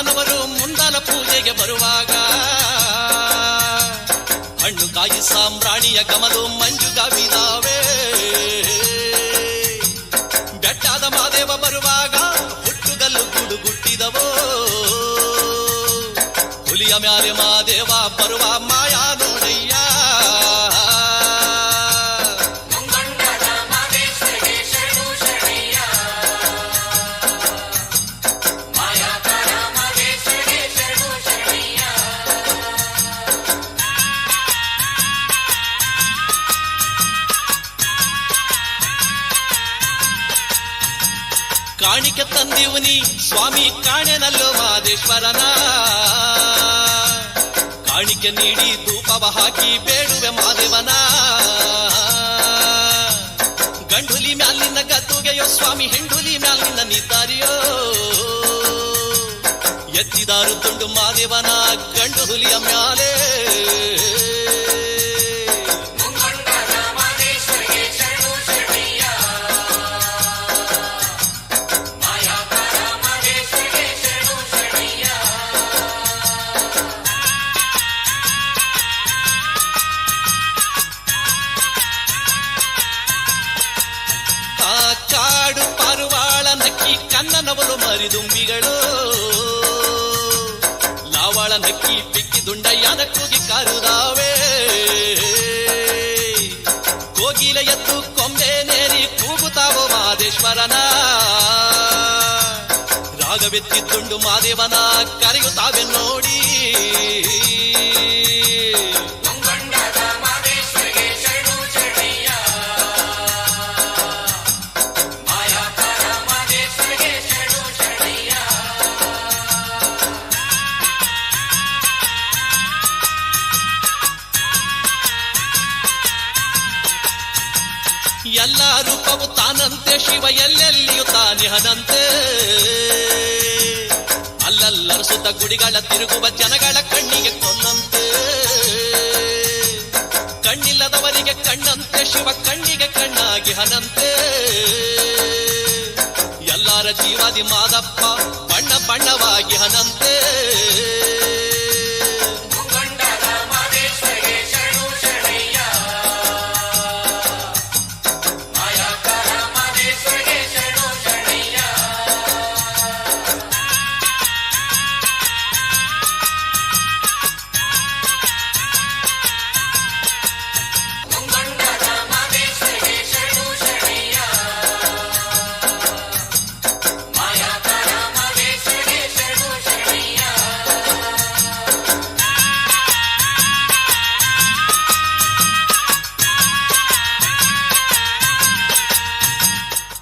ಮಾದಪ್ಪನವರು ಮುಂದಲ ಪೂಜೆಗೆ ಬರುವಾಗ ಹಣ್ಣು ಕಾಯಿ ಸಾಂಬ್ರಾಣಿಯ ಗಮಲು ಮಂಜುಗವಿದಾವೆ. ಬೆಟ್ಟಾದ ಮಾದೇವ ಬರುವಾಗ ಹುಟ್ಟುಗಲ್ಲು ಗುಡುಗುಟ್ಟಿದವೋ. ಹುಲಿಯ ಮ್ಯಾಲೆ ಮಾದೇವ ಬರುವ ಮಾಯಾ ನೋಡಯ್ಯ. ಕಾಣಿಕೆ ತಂದಿವುನಿ ಸ್ವಾಮಿ ಕಾಣೆನಲ್ಲೋ ಮಾದೇಶ್ವರನ. ಕಾಣಿಕೆ ನೀಡಿ ಧೂಪವ ಹಾಕಿ ಬೇಡುವೆ ಮಾದೇವನ. ಗಂಡುಲಿ ಮ್ಯಾಲಿನ ಗದ್ದುಗೆಯೋ ಸ್ವಾಮಿ ಹೆಂಡುಲಿ ಮ್ಯಾಲಿನ ನಿದ್ದಾರಿಯೋ. ಎತ್ತಿದಾರು ತುಂಡು ಮಾದೇವನ ಗಂಡು ಹುಲಿಯ ಮ್ಯಾಲೆ. ಕಾಡು ಪಾರುವಾಳ ನಕ್ಕಿ ಕನ್ನನವಲು ಮರಿದುಂಬಿಗಳು. ಲಾವಾಳ ನಕ್ಕಿ ಪಿಕ್ಕಿ ದುಂಡಯ್ಯನ ಕೂಗಿ ಕರುದಾವೆ. ಕೋಗಿಲ ಎದ್ದು ಕೊಂಬೆ ನೇರಿ ಕೂಗುತ್ತಾವೋ ಮಾದೇಶ್ವರನ. ರಾಗವೆತ್ತಿದ್ದುಂಡು ಮಾದೇವನ ಕರೆಯುತ್ತಾವೆ ನೋಡಿ. ಎಲ್ಲ ರೂಪವು ತಾನಂತೆ ಶಿವ ಎಲ್ಲೆಲ್ಲಿಯೂ ತಾನಿಹನಂತೆ. ಅಲ್ಲಲ್ಲರಿಸುತ್ತ ಗುಡಿಗಳ ತಿರುಗುವ ಜನಗಳ ಕಣ್ಣಿಗೆ ಕೊಲ್ಲಂತೆ. ಕಣ್ಣಿಲ್ಲದವರಿಗೆ ಕಣ್ಣಂತೆ ಶಿವ ಕಣ್ಣಿಗೆ ಕಣ್ಣಾಗಿ ಹನಂತೆ. ಎಲ್ಲರ ಜೀವಾದಿ ಮಾದಪ್ಪ ಬಣ್ಣ ಬಣ್ಣವಾಗಿ ಹನಂತೆ.